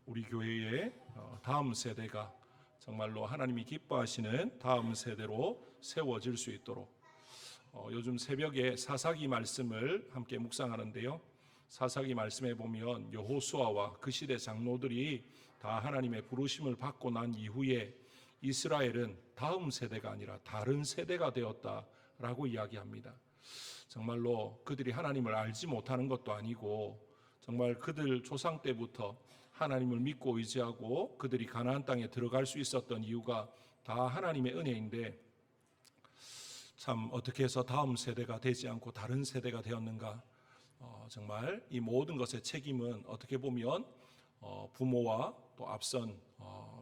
우리 교회의 다음 세대가 정말로 하나님이 기뻐하시는 다음 세대로 세워질 수 있도록 요즘 새벽에 사사기 말씀을 함께 묵상하는데요. 사사기 말씀에 보면 여호수아와 그 시대 장로들이 다 하나님의 부르심을 받고 난 이후에 이스라엘은 다음 세대가 아니라 다른 세대가 되었다라고 이야기합니다. 정말로 그들이 하나님을 알지 못하는 것도 아니고 정말 그들 조상 때부터 하나님을 믿고 의지하고 그들이 가나안 땅에 들어갈 수 있었던 이유가 다 하나님의 은혜인데, 참 어떻게 해서 다음 세대가 되지 않고 다른 세대가 되었는가. 정말 이 모든 것의 책임은 어떻게 보면 부모와 또 앞선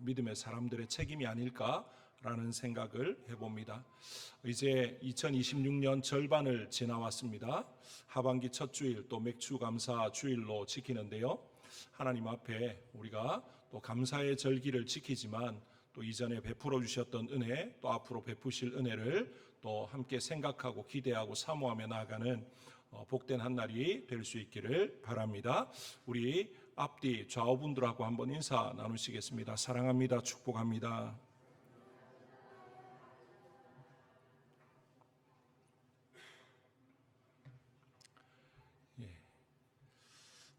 믿음의 사람들의 책임이 아닐까라는 생각을 해봅니다. 이제 2026년 절반을 지나왔습니다. 하반기 첫 주일 또 맥주감사 주일로 지키는데요. 하나님 앞에 우리가 또 감사의 절기를 지키지만 또 이전에 베풀어 주셨던 은혜, 또 앞으로 베푸실 은혜를 또 함께 생각하고 기대하고 사모하며 나아가는 복된 한 날이 될 수 있기를 바랍니다. 우리 앞뒤 좌우분들하고 한번 인사 나누시겠습니다. 사랑합니다. 축복합니다.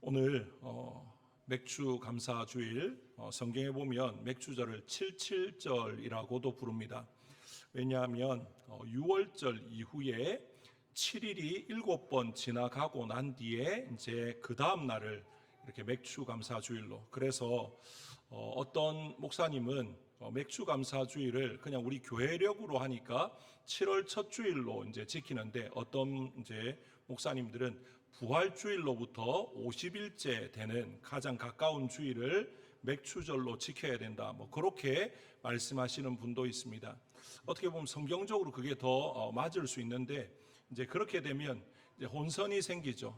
오늘 맥주 감사 주일, 성경에 보면 맥주절을 77절이라고도 부릅니다. 왜냐하면 6월절 이후에 7일이 7번 지나가고 난 뒤에 이제 그 다음 날을 이렇게 맥주 감사 주일로, 그래서 어떤 목사님은 맥주 감사 주일을 그냥 우리 교회력으로 하니까 7월 첫 주일로 이제 지키는데, 어떤 이제 목사님들은 부활주일로부터 50일째 되는 가장 가까운 주일을 맥주절로 지켜야 된다, 그렇게 말씀하시는 분도 있습니다. 어떻게 보면 성경적으로 그게 더 맞을 수 있는데, 이제 그렇게 되면 이제 혼선이 생기죠.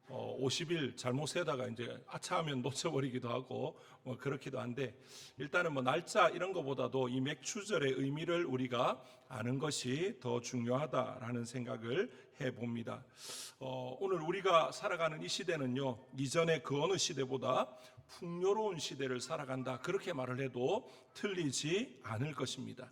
50일 잘못 세다가 이제 아차하면 놓쳐버리기도 하고 그렇기도 한데, 일단은 날짜 이런 것보다도 이 맥주절의 의미를 우리가 아는 것이 더 중요하다라는 생각을 해봅니다. 오늘 우리가 살아가는 이 시대는요, 이전의 그 어느 시대보다 풍요로운 시대를 살아간다, 그렇게 말을 해도 틀리지 않을 것입니다.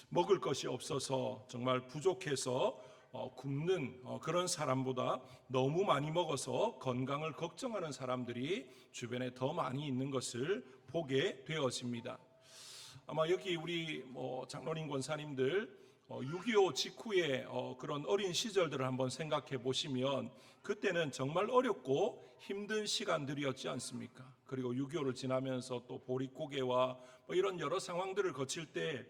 먹을 것이 없어서 정말 부족해서 굶는 그런 사람보다 너무 많이 먹어서 건강을 걱정하는 사람들이 주변에 더 많이 있는 것을 보게 되어집니다. 아마 여기 우리 장로님 권사님들 6.25 직후에 그런 어린 시절들을 한번 생각해 보시면 그때는 정말 어렵고 힘든 시간들이었지 않습니까? 그리고 6.25를 지나면서 또 보릿고개와 이런 여러 상황들을 거칠 때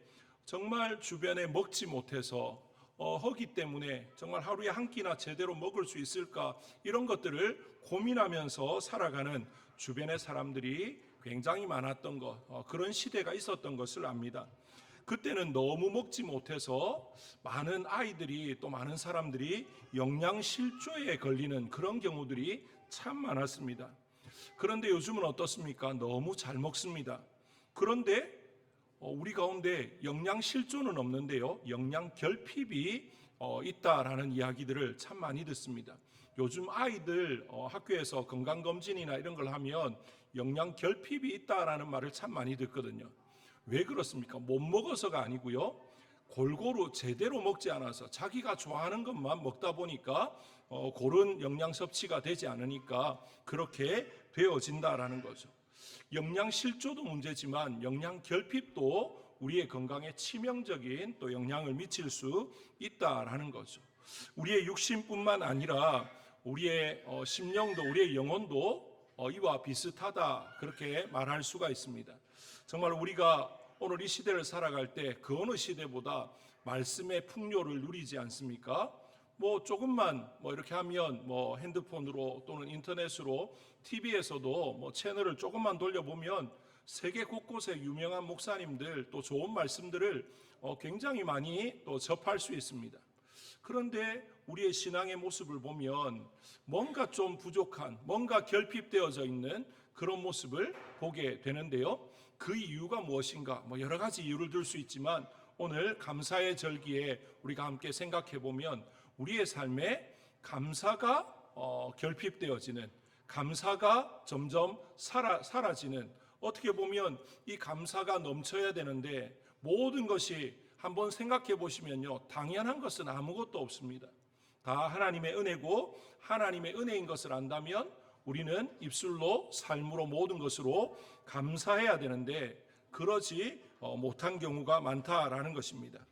정말 주변에 먹지 못해서 허기 때문에 정말 하루에 한 끼나 제대로 먹을 수 있을까, 이런 것들을 고민하면서 살아가는 주변의 사람들이 굉장히 많았던 것, 그런 시대가 있었던 것을 압니다. 그때는 너무 먹지 못해서 많은 아이들이, 또 많은 사람들이 영양실조에 걸리는 그런 경우들이 참 많았습니다. 그런데 요즘은 어떻습니까? 너무 잘 먹습니다. 그런데 우리 가운데 영양실조는 없는데요, 영양결핍이 있다라는 이야기들을 참 많이 듣습니다. 요즘 아이들 학교에서 건강검진이나 이런 걸 하면 영양결핍이 있다라는 말을 참 많이 듣거든요. 왜 그렇습니까? 못 먹어서가 아니고요, 골고루 제대로 먹지 않아서 자기가 좋아하는 것만 먹다 보니까 그런 영양 섭취가 되지 않으니까 그렇게 되어진다라는 거죠. 영양실조도 문제지만 영양결핍도 우리의 건강에 치명적인 또 영향을 미칠 수 있다라는 거죠. 우리의 육신뿐만 아니라 우리의 심령도, 우리의 영혼도 이와 비슷하다, 그렇게 말할 수가 있습니다. 정말 우리가 오늘 이 시대를 살아갈 때 그 어느 시대보다 말씀의 풍요를 누리지 않습니까? 조금만 이렇게 하면 핸드폰으로 또는 인터넷으로, TV에서도 채널을 조금만 돌려보면 세계 곳곳에 유명한 목사님들 또 좋은 말씀들을 굉장히 많이 또 접할 수 있습니다. 그런데 우리의 신앙의 모습을 보면 뭔가 좀 부족한, 뭔가 결핍되어져 있는 그런 모습을 보게 되는데요. 그 이유가 무엇인가? 여러 가지 이유를 들 수 있지만 오늘 감사의 절기에 우리가 함께 생각해 보면 우리의 삶에 감사가 결핍되어지는, 감사가 점점 사라지는 어떻게 보면 이 감사가 넘쳐야 되는데 모든 것이 한번 생각해 보시면요, 당연한 것은 아무것도 없습니다. 다 하나님의 은혜고 하나님의 은혜인 것을 안다면 우리는 입술로 삶으로 모든 것으로 감사해야 되는데 그러지 못한 경우가 많다라는 것입니다.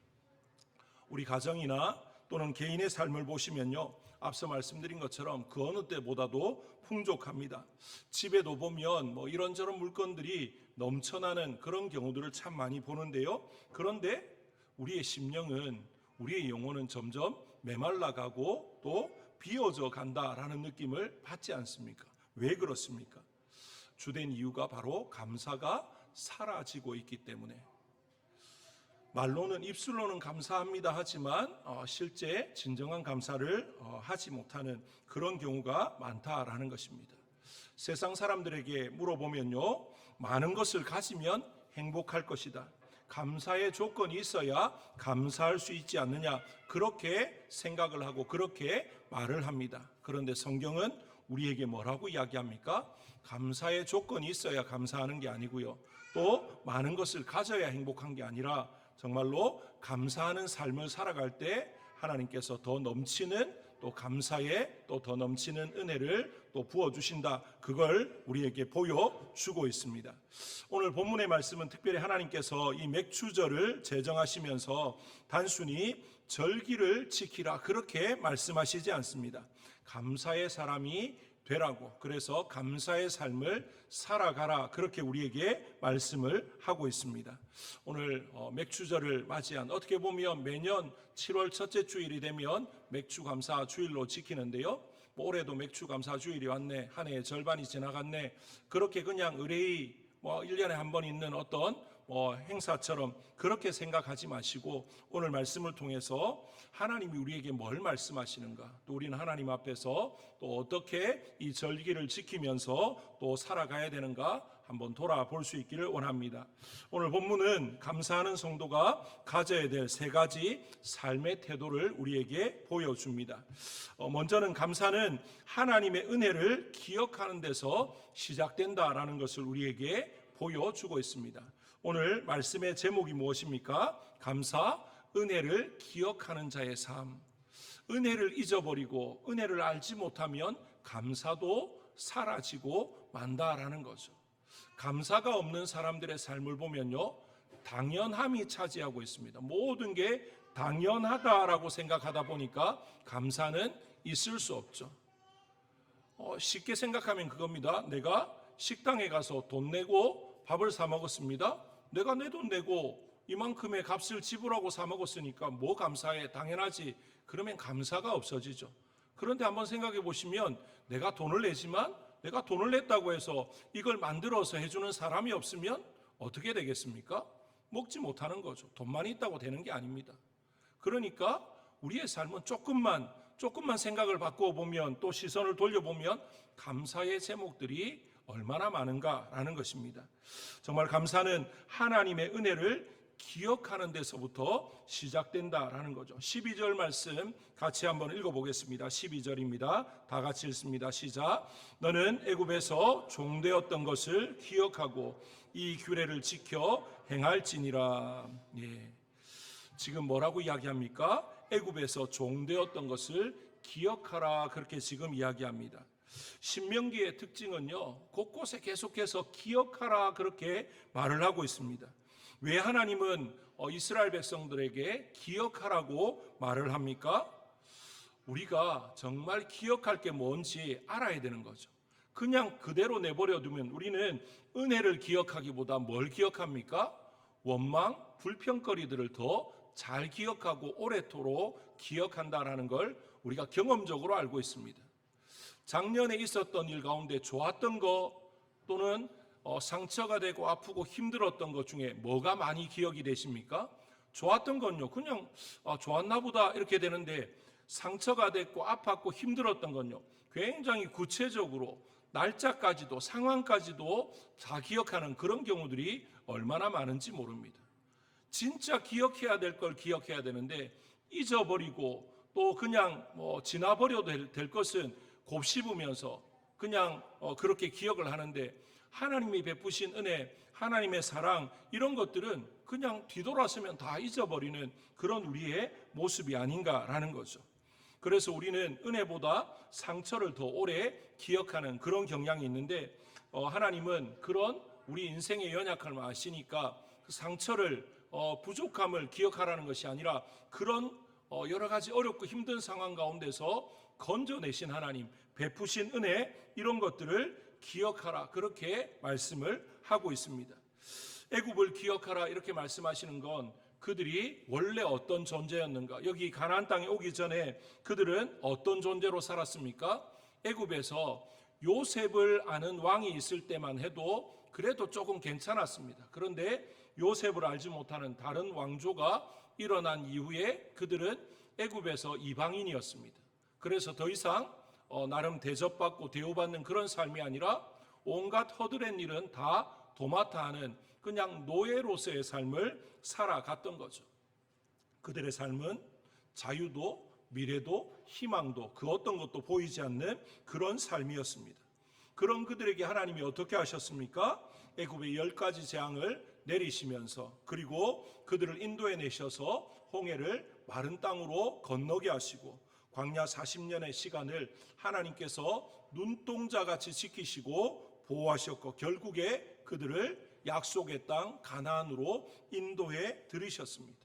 우리 가정이나 또는 개인의 삶을 보시면요, 앞서 말씀드린 것처럼 그 어느 때보다도 풍족합니다. 집에도 보면 이런저런 물건들이 넘쳐나는 그런 경우들을 참 많이 보는데요. 그런데 우리의 심령은, 우리의 영혼은 점점 메말라가고 또 비어져 간다라는 느낌을 받지 않습니까? 왜 그렇습니까? 주된 이유가 바로 감사가 사라지고 있기 때문에. 말로는, 입술로는 감사합니다 하지만 실제 진정한 감사를 하지 못하는 그런 경우가 많다라는 것입니다. 세상 사람들에게 물어보면요, 많은 것을 가지면 행복할 것이다, 감사의 조건이 있어야 감사할 수 있지 않느냐, 그렇게 생각을 하고 그렇게 말을 합니다. 그런데 성경은 우리에게 뭐라고 이야기합니까? 감사의 조건이 있어야 감사하는 게 아니고요, 또 많은 것을 가져야 행복한 게 아니라 정말로 감사하는 삶을 살아갈 때 하나님께서 더 넘치는 또 감사에 또 더 넘치는 은혜를 또 부어주신다, 그걸 우리에게 보여주고 있습니다. 오늘 본문의 말씀은 특별히 하나님께서 이 맥추절을 제정하시면서 단순히 절기를 지키라 그렇게 말씀하시지 않습니다. 감사의 사람이 되라고, 그래서 감사의 삶을 살아가라, 그렇게 우리에게 말씀을 하고 있습니다. 오늘 맥추절을 맞이한, 어떻게 보면 매년 7월 첫째 주일이 되면 맥추감사 주일로 지키는데요, 올해도 맥추감사 주일이 왔네, 한 해의 절반이 지나갔네, 그렇게 그냥 의뢰의 1년에 한 번 있는 어떤 행사처럼 그렇게 생각하지 마시고 오늘 말씀을 통해서 하나님이 우리에게 뭘 말씀하시는가, 또 우리는 하나님 앞에서 또 어떻게 이 절기를 지키면서 또 살아가야 되는가 한번 돌아볼 수 있기를 원합니다. 오늘 본문은 감사하는 성도가 가져야 될 세 가지 삶의 태도를 우리에게 보여줍니다. 먼저는 감사는 하나님의 은혜를 기억하는 데서 시작된다라는 것을 우리에게 보여주고 있습니다. 오늘 말씀의 제목이 무엇입니까? 감사, 은혜를 기억하는 자의 삶. 은혜를 잊어버리고 은혜를 알지 못하면 감사도 사라지고 만다라는 거죠. 감사가 없는 사람들의 삶을 보면요, 당연함이 차지하고 있습니다. 모든 게 당연하다라고 생각하다 보니까 감사는 있을 수 없죠. 쉽게 생각하면 그겁니다. 내가 식당에 가서 돈 내고 밥을 사 먹었습니다. 내가 내 돈 내고 이만큼의 값을 지불하고 사 먹었으니까 뭐 감사해, 당연하지. 그러면 감사가 없어지죠. 그런데 한번 생각해 보시면 내가 돈을 내지만 내가 돈을 냈다고 해서 이걸 만들어서 해주는 사람이 없으면 어떻게 되겠습니까? 먹지 못하는 거죠. 돈만 있다고 되는 게 아닙니다. 그러니까 우리의 삶은 조금만 생각을 바꾸어 보면, 또 시선을 돌려보면 감사의 제목들이 얼마나 많은가라는 것입니다. 정말 감사는 하나님의 은혜를 기억하는 데서부터 시작된다라는 거죠. 12절 말씀 같이 한번 읽어보겠습니다. 12절입니다. 다 같이 읽습니다. 시작. 너는 애굽에서 종되었던 것을 기억하고 이 규례를 지켜 행할지니라. 예. 지금 뭐라고 이야기합니까? 애굽에서 종되었던 것을 기억하라, 그렇게 지금 이야기합니다. 신명기의 특징은요, 곳곳에 계속해서 기억하라 그렇게 말을 하고 있습니다. 왜 하나님은 이스라엘 백성들에게 기억하라고 말을 합니까? 우리가 정말 기억할 게 뭔지 알아야 되는 거죠. 그냥 그대로 내버려 두면 우리는 은혜를 기억하기보다 뭘 기억합니까? 원망, 불평거리들을 더 잘 기억하고 오래도록 기억한다라는 걸 우리가 경험적으로 알고 있습니다. 작년에 있었던 일 가운데 좋았던 거 또는 상처가 되고 아프고 힘들었던 것 중에 뭐가 많이 기억이 되십니까? 좋았던 건요, 그냥 좋았나 보다 이렇게 되는데, 상처가 됐고 아팠고 힘들었던 건요, 굉장히 구체적으로 날짜까지도 상황까지도 다 기억하는 그런 경우들이 얼마나 많은지 모릅니다. 진짜 기억해야 될 걸 기억해야 되는데 잊어버리고 또 그냥 지나버려도 될 것은 곱씹으면서 그냥 그렇게 기억을 하는데, 하나님이 베푸신 은혜, 하나님의 사랑, 이런 것들은 그냥 뒤돌아서면 다 잊어버리는 그런 우리의 모습이 아닌가라는 거죠. 그래서 우리는 은혜보다 상처를 더 오래 기억하는 그런 경향이 있는데, 하나님은 그런 우리 인생의 연약함을 아시니까 그 상처를, 부족함을 기억하라는 것이 아니라 그런 여러 가지 어렵고 힘든 상황 가운데서 건져내신 하나님, 베푸신 은혜, 이런 것들을 기억하라, 그렇게 말씀을 하고 있습니다. 애굽을 기억하라 이렇게 말씀하시는 건 그들이 원래 어떤 존재였는가, 여기 가나안 땅에 오기 전에 그들은 어떤 존재로 살았습니까? 애굽에서 요셉을 아는 왕이 있을 때만 해도 그래도 조금 괜찮았습니다. 그런데 요셉을 알지 못하는 다른 왕조가 일어난 이후에 그들은 애굽에서 이방인이었습니다. 그래서 더 이상 나름 대접받고 대우받는 그런 삶이 아니라 온갖 허드렛 일은 다 도맡아 하는 그냥 노예로서의 삶을 살아갔던 거죠. 그들의 삶은 자유도 미래도 희망도 그 어떤 것도 보이지 않는 그런 삶이었습니다. 그런 그들에게 하나님이 어떻게 하셨습니까? 애굽의 10가지 재앙을 내리시면서, 그리고 그들을 인도해 내셔서 홍해를 마른 땅으로 건너게 하시고, 광야 40년의 시간을 하나님께서 눈동자같이 지키시고 보호하셨고, 결국에 그들을 약속의 땅 가나안으로 인도해 들이셨습니다.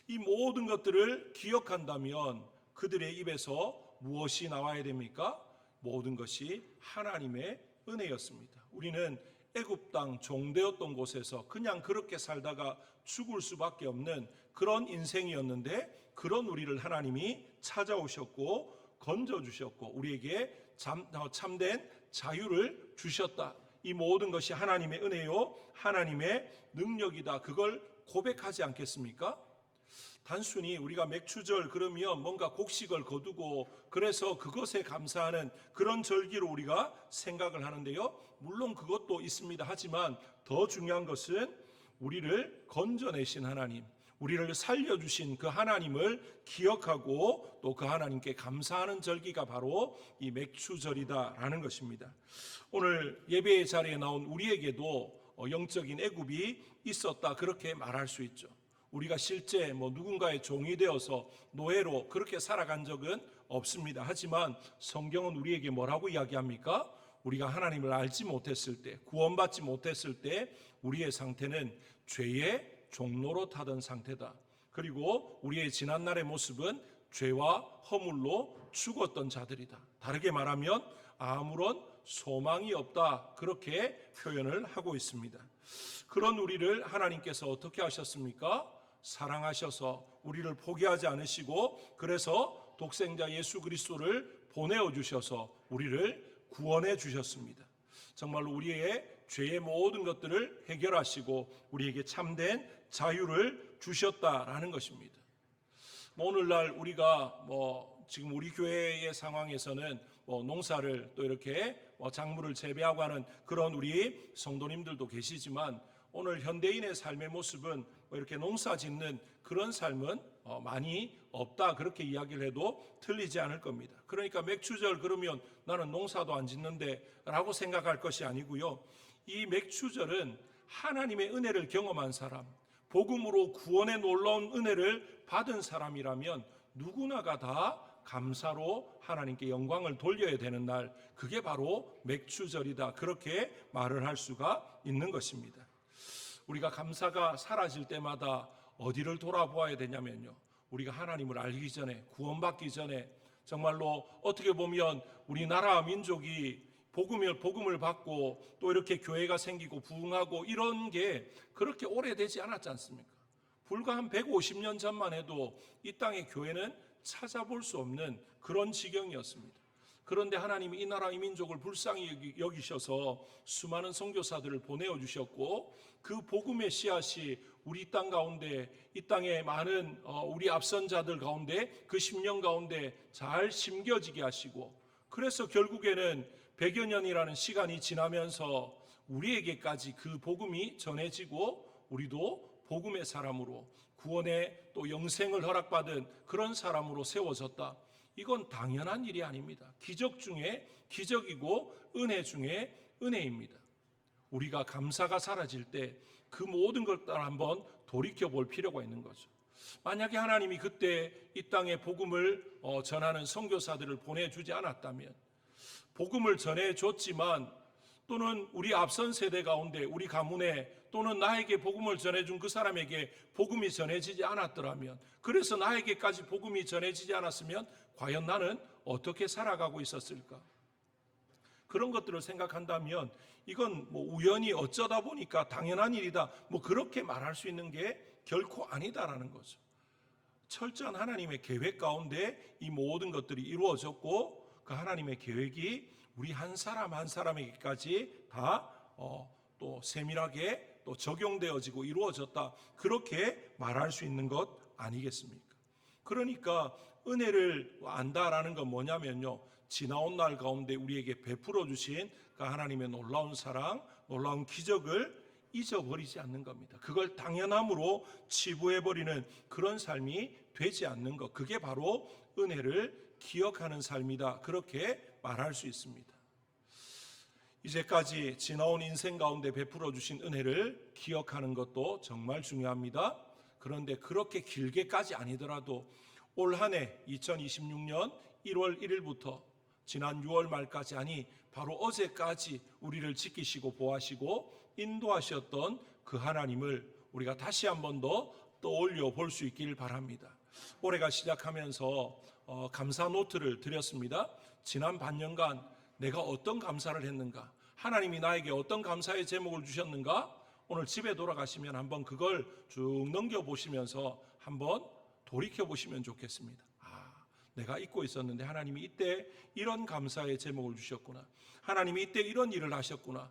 이 모든 것들을 기억한다면 그들의 입에서 무엇이 나와야 됩니까? 모든 것이 하나님의 은혜였습니다. 우리는 애굽 땅 종되었던 곳에서 그냥 그렇게 살다가 죽을 수밖에 없는 그런 인생이었는데, 그런 우리를 하나님이 찾아오셨고 건져주셨고 우리에게 참된 자유를 주셨다. 이 모든 것이 하나님의 은혜요, 하나님의 능력이다. 그걸 고백하지 않겠습니까? 단순히 우리가 맥추절 그러면 뭔가 곡식을 거두고 그래서 그것에 감사하는 그런 절기로 우리가 생각을 하는데요, 물론 그것도 있습니다. 하지만 더 중요한 것은 우리를 건져내신 하나님, 우리를 살려주신 그 하나님을 기억하고 또 그 하나님께 감사하는 절기가 바로 이 맥추절이다라는 것입니다. 오늘 예배의 자리에 나온 우리에게도 영적인 애굽이 있었다, 그렇게 말할 수 있죠. 우리가 실제 누군가의 종이 되어서 노예로 그렇게 살아간 적은 없습니다. 하지만 성경은 우리에게 뭐라고 이야기합니까? 우리가 하나님을 알지 못했을 때, 구원받지 못했을 때 우리의 상태는 죄의 종로로 타던 상태다. 그리고 우리의 지난날의 모습은 죄와 허물로 죽었던 자들이다. 다르게 말하면 아무런 소망이 없다, 그렇게 표현을 하고 있습니다. 그런 우리를 하나님께서 어떻게 하셨습니까? 사랑하셔서 우리를 포기하지 않으시고, 그래서 독생자 예수 그리스도를 보내어 주셔서 우리를 구원해 주셨습니다. 정말로 우리의 죄의 모든 것들을 해결하시고 우리에게 참된 자유를 주셨다라는 것입니다. 오늘날 우리가 지금 우리 교회의 상황에서는 농사를 또 이렇게 작물을 재배하고 하는 그런 우리 성도님들도 계시지만, 오늘 현대인의 삶의 모습은 이렇게 농사 짓는 그런 삶은 많이 없다, 그렇게 이야기를 해도 틀리지 않을 겁니다. 그러니까 맥추절 그러면 나는 농사도 안 짓는데 라고 생각할 것이 아니고요, 이 맥추절은 하나님의 은혜를 경험한 사람, 복음으로 구원의 놀라운 은혜를 받은 사람이라면 누구나가 다 감사로 하나님께 영광을 돌려야 되는 날, 그게 바로 맥추절이다, 그렇게 말을 할 수가 있는 것입니다. 우리가 감사가 사라질 때마다 어디를 돌아보아야 되냐면요, 우리가 하나님을 알기 전에, 구원받기 전에 정말로 어떻게 보면 우리나라 민족이 복음을 받고 또 이렇게 교회가 생기고 부흥하고 이런 게 그렇게 오래되지 않았지 않습니까? 불과 한 150년 전만 해도 이 땅의 교회는 찾아볼 수 없는 그런 지경이었습니다. 그런데 하나님이 이 나라 이 민족을 불쌍히 여기셔서 수많은 선교사들을 보내어 주셨고, 그 복음의 씨앗이 우리 땅 가운데, 이 땅의 많은 우리 앞선 자들 가운데, 그 10년 가운데 잘 심겨지게 하시고, 그래서 결국에는 100여 년이라는 시간이 지나면서 우리에게까지 그 복음이 전해지고 우리도 복음의 사람으로 구원의 또 영생을 허락받은 그런 사람으로 세워졌다. 이건 당연한 일이 아닙니다. 기적 중에 기적이고 은혜 중에 은혜입니다. 우리가 감사가 사라질 때 그 모든 것들 한번 돌이켜 볼 필요가 있는 거죠. 만약에 하나님이 그때 이 땅에 복음을 전하는 선교사들을 보내주지 않았다면, 복음을 전해줬지만 또는 우리 앞선 세대 가운데 우리 가문에 또는 나에게 복음을 전해준 그 사람에게 복음이 전해지지 않았더라면, 그래서 나에게까지 복음이 전해지지 않았으면 과연 나는 어떻게 살아가고 있었을까? 그런 것들을 생각한다면 이건 뭐 우연히 어쩌다 보니까 당연한 일이다, 뭐 그렇게 말할 수 있는 게 결코 아니다라는 거죠. 철저한 하나님의 계획 가운데 이 모든 것들이 이루어졌고, 그 하나님의 계획이 우리 한 사람 한 사람에게까지 다 또 세밀하게 또 적용되어지고 이루어졌다, 그렇게 말할 수 있는 것 아니겠습니까? 그러니까 은혜를 안다라는 건 뭐냐면요, 지나온 날 가운데 우리에게 베풀어 주신 그 하나님의 놀라운 사랑, 놀라운 기적을 잊어버리지 않는 겁니다. 그걸 당연함으로 치부해버리는 그런 삶이 되지 않는 것, 그게 바로 은혜를 기억하는 삶이다, 그렇게 말할 수 있습니다. 이제까지 지나온 인생 가운데 베풀어 주신 은혜를 기억하는 것도 정말 중요합니다. 그런데 그렇게 길게까지 아니더라도 올 한 해 2026년 1월 1일부터 지난 6월 말까지, 아니 바로 어제까지 우리를 지키시고 보호하시고 인도하셨던 그 하나님을 우리가 다시 한 번 더 떠올려 볼 수 있기를 바랍니다. 올해가 시작하면서 감사 노트를 드렸습니다. 지난 반년간 내가 어떤 감사를 했는가, 하나님이 나에게 어떤 감사의 제목을 주셨는가, 오늘 집에 돌아가시면 한번 그걸 쭉 넘겨보시면서 한번 돌이켜보시면 좋겠습니다. 내가 잊고 있었는데 하나님이 이때 이런 감사의 제목을 주셨구나, 하나님이 이때 이런 일을 하셨구나,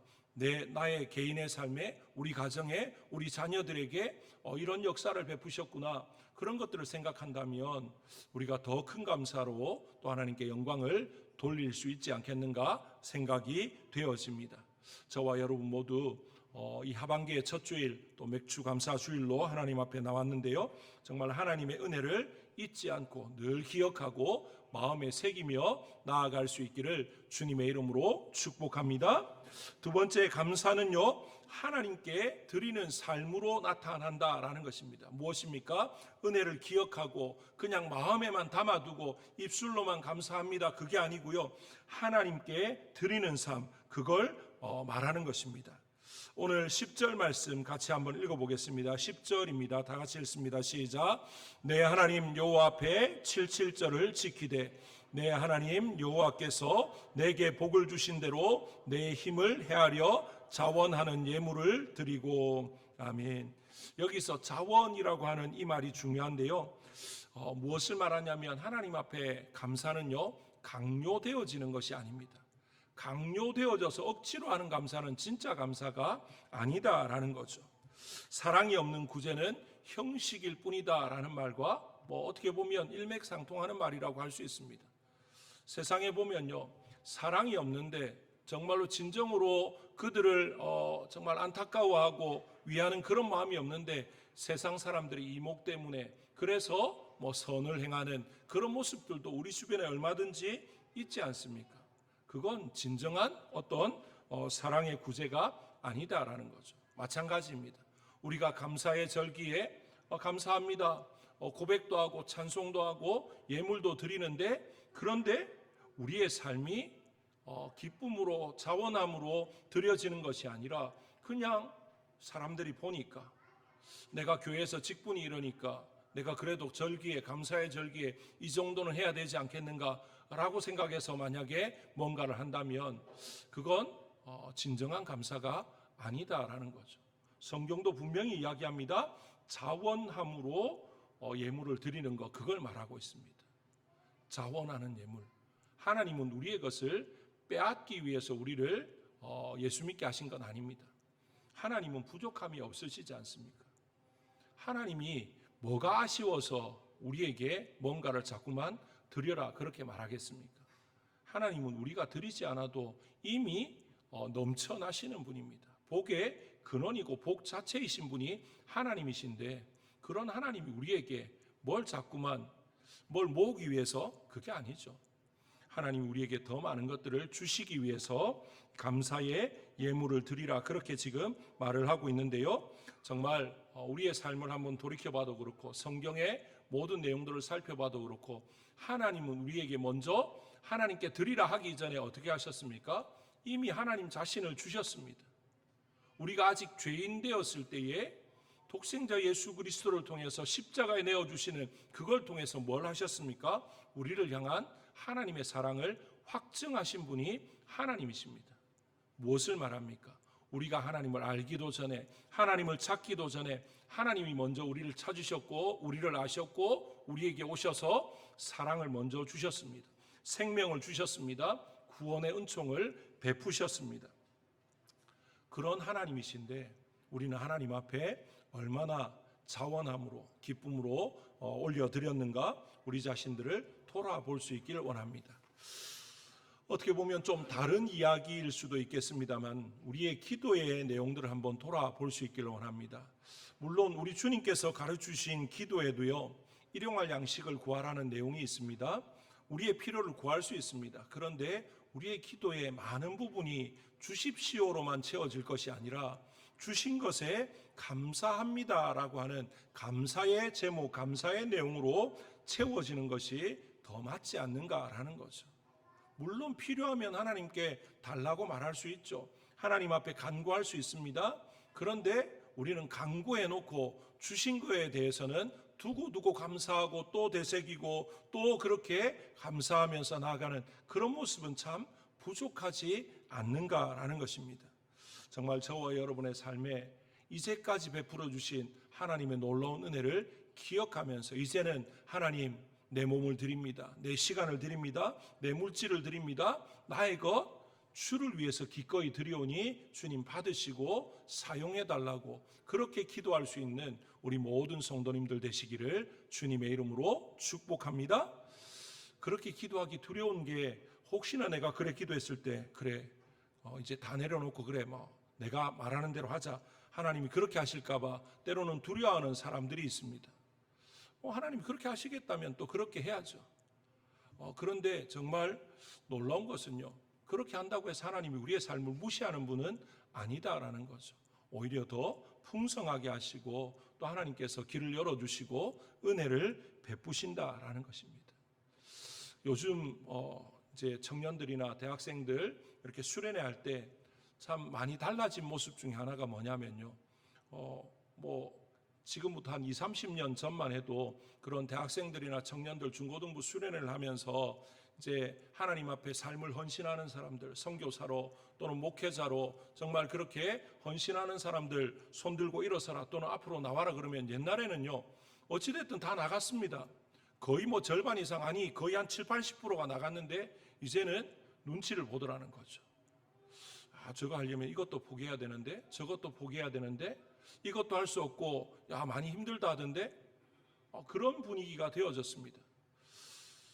나의 개인의 삶에, 우리 가정에, 우리 자녀들에게 이런 역사를 베푸셨구나, 그런 것들을 생각한다면 우리가 더 큰 감사로 또 하나님께 영광을 돌릴 수 있지 않겠는가 생각이 되어집니다. 저와 여러분 모두 이 하반기의 첫 주일, 또 맥주 감사 주일로 하나님 앞에 나왔는데요, 정말 하나님의 은혜를 잊지 않고 늘 기억하고 마음에 새기며 나아갈 수 있기를 주님의 이름으로 축복합니다. 두 번째 감사는요, 하나님께 드리는 삶으로 나타난다라는 것입니다. 무엇입니까? 은혜를 기억하고 그냥 마음에만 담아두고 입술로만 감사합니다, 그게 아니고요, 하나님께 드리는 삶, 그걸 말하는 것입니다. 오늘 10절 말씀 같이 한번 읽어보겠습니다. 10절입니다. 다 같이 읽습니다. 시작. 내 하나님 여호와 앞에 77절을 지키되 내 하나님 여호와께서 내게 복을 주신 대로 내 힘을 헤아려 자원하는 예물을 드리고. 아멘. 여기서 자원이라고 하는 이 말이 중요한데요, 무엇을 말하냐면 하나님 앞에 감사는요, 강요되어지는 것이 아닙니다. 강요되어져서 억지로 하는 감사는 진짜 감사가 아니다라는 거죠. 사랑이 없는 구제는 형식일 뿐이다라는 말과 어떻게 보면 일맥상통하는 말이라고 할 수 있습니다. 세상에 보면요, 사랑이 없는데 정말로 진정으로 그들을 정말 안타까워하고 위하는 그런 마음이 없는데 세상 사람들이 이목 때문에 그래서 선을 행하는 그런 모습들도 우리 주변에 얼마든지 있지 않습니까? 그건 진정한 어떤 사랑의 구제가 아니다라는 거죠. 마찬가지입니다. 우리가 감사의 절기에 감사합니다, 고백도 하고 찬송도 하고 예물도 드리는데, 그런데 우리의 삶이 기쁨으로 자원함으로 드려지는 것이 아니라 그냥 사람들이 보니까, 내가 교회에서 직분이 이러니까 내가 그래도 절기에, 감사의 절기에 이 정도는 해야 되지 않겠는가 라고 생각해서 만약에 뭔가를 한다면 그건 진정한 감사가 아니다라는 거죠. 성경도 분명히 이야기합니다. 자원함으로 예물을 드리는 것, 그걸 말하고 있습니다. 자원하는 예물. 하나님은 우리의 것을 빼앗기 위해서 우리를 예수 믿게 하신 건 아닙니다. 하나님은 부족함이 없으시지 않습니까? 하나님이 뭐가 아쉬워서 우리에게 뭔가를 자꾸만 드려라 그렇게 말하겠습니까? 하나님은 우리가 드리지 않아도 이미 넘쳐나시는 분입니다. 복의 근원이고 복 자체이신 분이 하나님이신데, 그런 하나님이 우리에게 뭘 자꾸만 뭘 모으기 위해서, 그게 아니죠. 하나님 우리에게 더 많은 것들을 주시기 위해서 감사의 예물을 드리라, 그렇게 지금 말을 하고 있는데요. 정말 우리의 삶을 한번 돌이켜봐도 그렇고 성경의 모든 내용들을 살펴봐도 그렇고 하나님은 우리에게 먼저 하나님께 드리라 하기 전에 어떻게 하셨습니까? 이미 하나님 자신을 주셨습니다. 우리가 아직 죄인 되었을 때에 독생자 예수 그리스도를 통해서 십자가에 내어주시는 그걸 통해서 뭘 하셨습니까? 우리를 향한 하나님의 사랑을 확증하신 분이 하나님이십니다. 무엇을 말합니까? 우리가 하나님을 알기도 전에, 하나님을 찾기도 전에 하나님이 먼저 우리를 찾으셨고 우리를 아셨고 우리에게 오셔서 사랑을 먼저 주셨습니다. 생명을 주셨습니다. 구원의 은총을 베푸셨습니다. 그런 하나님이신데 우리는 하나님 앞에 얼마나 자원함으로 기쁨으로 올려드렸는가, 우리 자신들을 돌아볼 수 있기를 원합니다. 어떻게 보면 좀 다른 이야기일 수도 있겠습니다만 우리의 기도의 내용들을 한번 돌아볼 수 있기를 원합니다. 물론 우리 주님께서 가르치신 기도에도요, 일용할 양식을 구하라는 내용이 있습니다. 우리의 필요를 구할 수 있습니다. 그런데 우리의 기도의 많은 부분이 주십시오로만 채워질 것이 아니라 주신 것에 감사합니다라고 하는 감사의 제목, 감사의 내용으로 채워지는 것이 더 맞지 않는가라는 거죠. 물론 필요하면 하나님께 달라고 말할 수 있죠. 하나님 앞에 간구할 수 있습니다. 그런데 우리는 간구해놓고 주신 거에 대해서는 두고두고 감사하고 또 되새기고 또 그렇게 감사하면서 나아가는 그런 모습은 참 부족하지 않는가라는 것입니다. 정말 저와 여러분의 삶에 이제까지 베풀어 주신 하나님의 놀라운 은혜를 기억하면서 이제는 하나님, 내 몸을 드립니다. 내 시간을 드립니다. 내 물질을 드립니다. 나의 것 주를 위해서 기꺼이 드리오니 주님 받으시고 사용해 달라고 그렇게 기도할 수 있는 우리 모든 성도님들 되시기를 주님의 이름으로 축복합니다. 그렇게 기도하기 두려운 게 혹시나 내가 그래 기도했을 때 그래 이제 다 내려놓고 그래 내가 말하는 대로 하자, 하나님이 그렇게 하실까 봐 때로는 두려워하는 사람들이 있습니다. 하나님이 그렇게 하시겠다면 또 그렇게 해야죠. 그런데 정말 놀라운 것은요, 그렇게 한다고 해서 하나님이 우리의 삶을 무시하는 분은 아니다라는 거죠. 오히려 더 풍성하게 하시고 또 하나님께서 길을 열어주시고 은혜를 베푸신다라는 것입니다. 요즘 이제 청년들이나 대학생들 이렇게 수련회 할 때 참 많이 달라진 모습 중에 하나가 뭐냐면요, 지금부터 한 20, 30년 전만 해도 그런 대학생들이나 청년들 중고등부 수련회를 하면서 이제 하나님 앞에 삶을 헌신하는 사람들, 선교사로 또는 목회자로 정말 그렇게 헌신하는 사람들 손 들고 일어서라 또는 앞으로 나와라 그러면 옛날에는요 어찌됐든 다 나갔습니다. 거의 절반 이상, 아니 거의 한 7, 80%가 나갔는데 이제는 눈치를 보더라는 거죠. 저거 하려면 이것도 포기해야 되는데 저것도 포기해야 되는데 이것도 할 수 없고 많이 힘들다 하던데 그런 분위기가 되어졌습니다.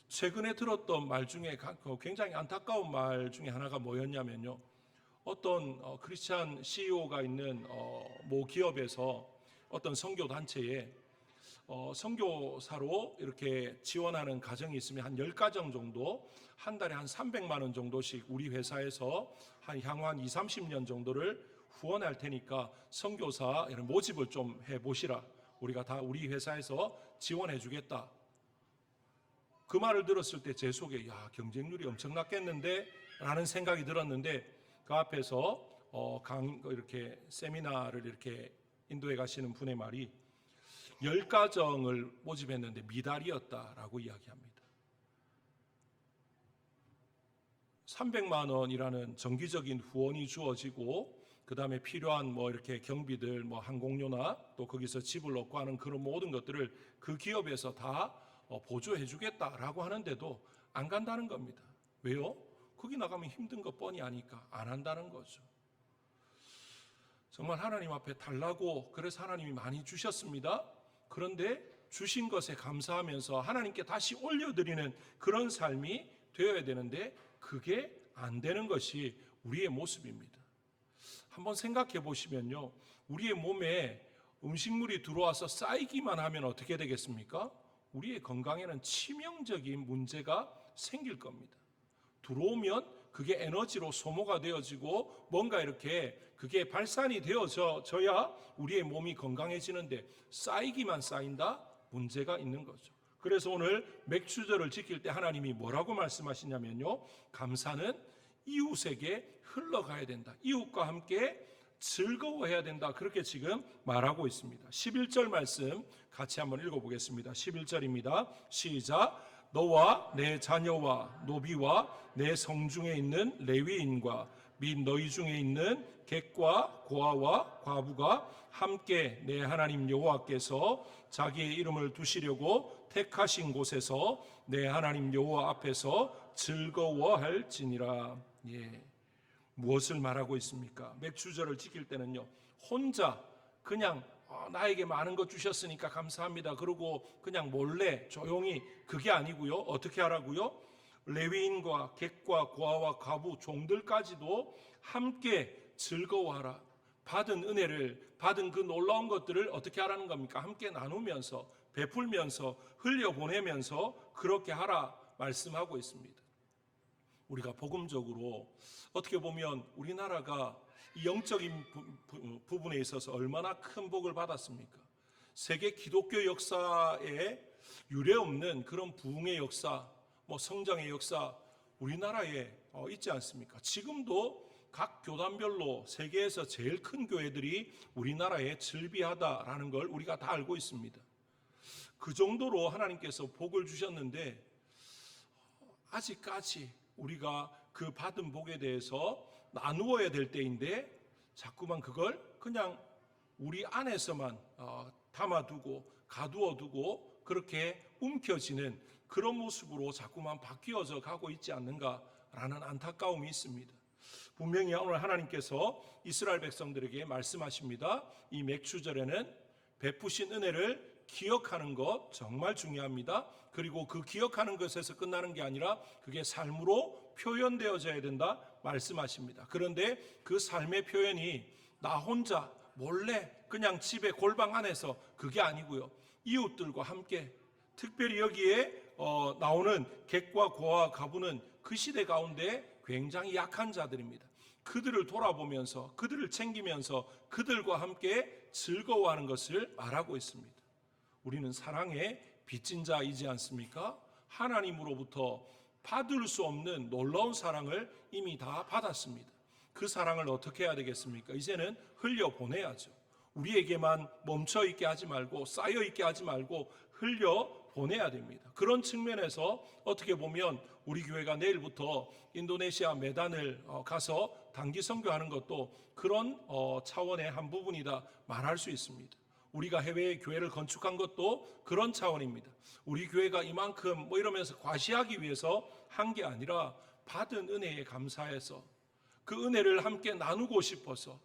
최근에 들었던 말 중에 굉장히 안타까운 말 중에 하나가 뭐였냐면요, 어떤 크리스찬 CEO가 있는 모 기업에서 어떤 선교 단체에 선교사로 이렇게 지원하는 가정이 있으면 한 10가정 정도 한 달에 한 300만 원 정도씩 우리 회사에서 향후 한 20, 30년 정도를 후원할 테니까 선교사 이런 모집을 좀 해보시라. 우리가 다 우리 회사에서 지원해 주겠다. 그 말을 들었을 때 제 속에 경쟁률이 엄청났겠는데 라는 생각이 들었는데 그 앞에서 이렇게 세미나를 이렇게 인도해 가시는 분의 말이 10가정을 모집했는데 미달이었다라고 이야기합니다. 300만 원이라는 정기적인 후원이 주어지고 그 다음에 필요한 이렇게 경비들 항공료나 또 거기서 집을 얻고 하는 그런 모든 것들을 그 기업에서 다 보조해 주겠다라고 하는데도 안 간다는 겁니다. 왜요? 거기 나가면 힘든 거 뻔히 아니까 안 한다는 거죠. 정말 하나님 앞에 달라고, 그래서 하나님이 많이 주셨습니다. 그런데 주신 것에 감사하면서 하나님께 다시 올려드리는 그런 삶이 되어야 되는데 그게 안 되는 것이 우리의 모습입니다. 한번 생각해 보시면요, 우리의 몸에 음식물이 들어와서 쌓이기만 하면 어떻게 되겠습니까? 우리의 건강에는 치명적인 문제가 생길 겁니다. 들어오면 그게 에너지로 소모가 되어지고 뭔가 이렇게 그게 발산이 되어져야 우리의 몸이 건강해지는데 쌓이기만 쌓인다? 문제가 있는 거죠. 그래서 오늘 맥주절을 지킬 때 하나님이 뭐라고 말씀하시냐면요, 감사는 이웃에게 흘러가야 된다. 이웃과 함께 즐거워해야 된다. 그렇게 지금 말하고 있습니다. 11절 말씀 같이 한번 읽어보겠습니다. 11절입니다. 시작. 너와 내 자녀와 노비와 내 성중에 있는 레위인과 및 너희 중에 있는 객과 고아와 과부가 함께 내 하나님 여호와께서 자기의 이름을 두시려고 택하신 곳에서 내 하나님 여호와 앞에서 즐거워할지니라. 예. 무엇을 말하고 있습니까? 맥주절을 지킬 때는요, 혼자 그냥 나에게 많은 것 주셨으니까 감사합니다, 그러고 그냥 몰래 조용히, 그게 아니고요. 어떻게 하라고요? 레위인과 객과 고아와 과부 종들까지도 함께 즐거워하라. 받은 은혜를, 받은 그 놀라운 것들을 어떻게 하라는 겁니까? 함께 나누면서, 베풀면서, 흘려보내면서 그렇게 하라 말씀하고 있습니다. 우리가 복음적으로 어떻게 보면 우리나라가 이 영적인 부분에 있어서 얼마나 큰 복을 받았습니까? 세계 기독교 역사에 유례없는 그런 부흥의 역사, 성장의 역사 우리나라에 있지 않습니까? 지금도 각 교단별로 세계에서 제일 큰 교회들이 우리나라에 즐비하다라는 걸 우리가 다 알고 있습니다. 그 정도로 하나님께서 복을 주셨는데 아직까지 우리가 그 받은 복에 대해서 나누어야 될 때인데 자꾸만 그걸 그냥 우리 안에서만 담아두고 가두어두고 그렇게 움켜쥐는 그런 모습으로 자꾸만 바뀌어져 가고 있지 않는가라는 안타까움이 있습니다. 분명히 오늘 하나님께서 이스라엘 백성들에게 말씀하십니다. 이 맥주절에는 베푸신 은혜를 기억하는 것 정말 중요합니다. 그리고 그 기억하는 것에서 끝나는 게 아니라 그게 삶으로 표현되어져야 된다 말씀하십니다. 그런데 그 삶의 표현이 나 혼자 몰래 그냥 집에 골방 안에서 그게 아니고요. 이웃들과 함께, 특별히 여기에 나오는 객과 고아 가부는 그 시대 가운데 굉장히 약한 자들입니다. 그들을 돌아보면서, 그들을 챙기면서 그들과 함께 즐거워하는 것을 말하고 있습니다. 우리는 사랑의 빚진 자이지 않습니까? 하나님으로부터 받을 수 없는 놀라운 사랑을 이미 다 받았습니다. 그 사랑을 어떻게 해야 되겠습니까? 이제는 흘려보내야죠. 우리에게만 멈춰있게 하지 말고 쌓여있게 하지 말고 흘려보내야 됩니다. 그런 측면에서 어떻게 보면 우리 교회가 내일부터 인도네시아 메단을 가서 단기 선교하는 것도 그런 차원의 한 부분이다 말할 수 있습니다. 우리가 해외에 교회를 건축한 것도 그런 차원입니다. 우리 교회가 이만큼 이러면서 과시하기 위해서 한 게 아니라 받은 은혜에 감사해서 그 은혜를 함께 나누고 싶어서,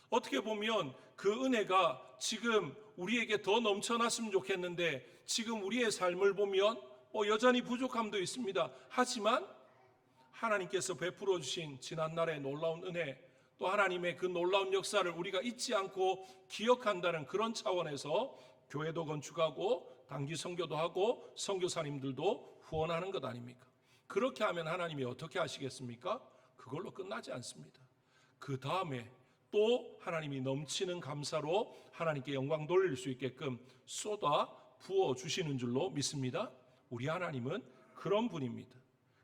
어떻게 보면 그 은혜가 지금 우리에게 더 넘쳐났으면 좋겠는데 지금 우리의 삶을 보면 여전히 부족함도 있습니다. 하지만 하나님께서 베풀어 주신 지난날의 놀라운 은혜, 또 하나님의 그 놀라운 역사를 우리가 잊지 않고 기억한다는 그런 차원에서 교회도 건축하고 단기 선교도 하고 선교사님들도 후원하는 것 아닙니까? 그렇게 하면 하나님이 어떻게 하시겠습니까? 그걸로 끝나지 않습니다. 그 다음에 또 하나님이 넘치는 감사로 하나님께 영광 돌릴 수 있게끔 쏟아 부어 주시는 줄로 믿습니다. 우리 하나님은 그런 분입니다.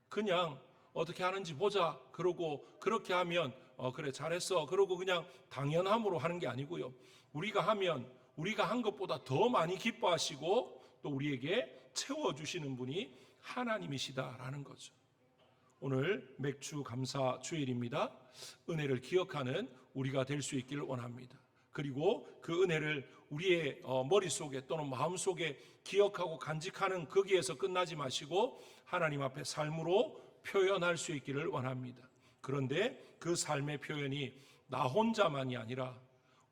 그냥 어떻게 하는지 보자 그러고 그렇게 하면 그래 잘했어 그러고 그냥 당연함으로 하는 게 아니고요. 우리가 하면 우리가 한 것보다 더 많이 기뻐하시고 또 우리에게 채워주시는 분이 하나님이시다라는 거죠. 오늘 맥주 감사 주일입니다. 은혜를 기억하는 우리가 될 수 있기를 원합니다. 그리고 그 은혜를 우리의 머릿속에 또는 마음속에 기억하고 간직하는 거기에서 끝나지 마시고 하나님 앞에 삶으로 표현할 수 있기를 원합니다. 그런데 그 삶의 표현이 나 혼자만이 아니라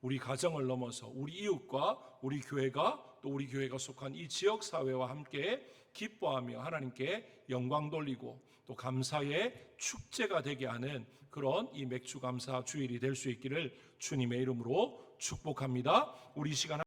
우리 가정을 넘어서 우리 이웃과 우리 교회가 또 우리 교회가 속한 이 지역사회와 함께 기뻐하며 하나님께 영광 돌리고 또 감사의 축제가 되게 하는 그런 이 맥주 감사 주일이 될 수 있기를 주님의 이름으로 축복합니다. 우리 시간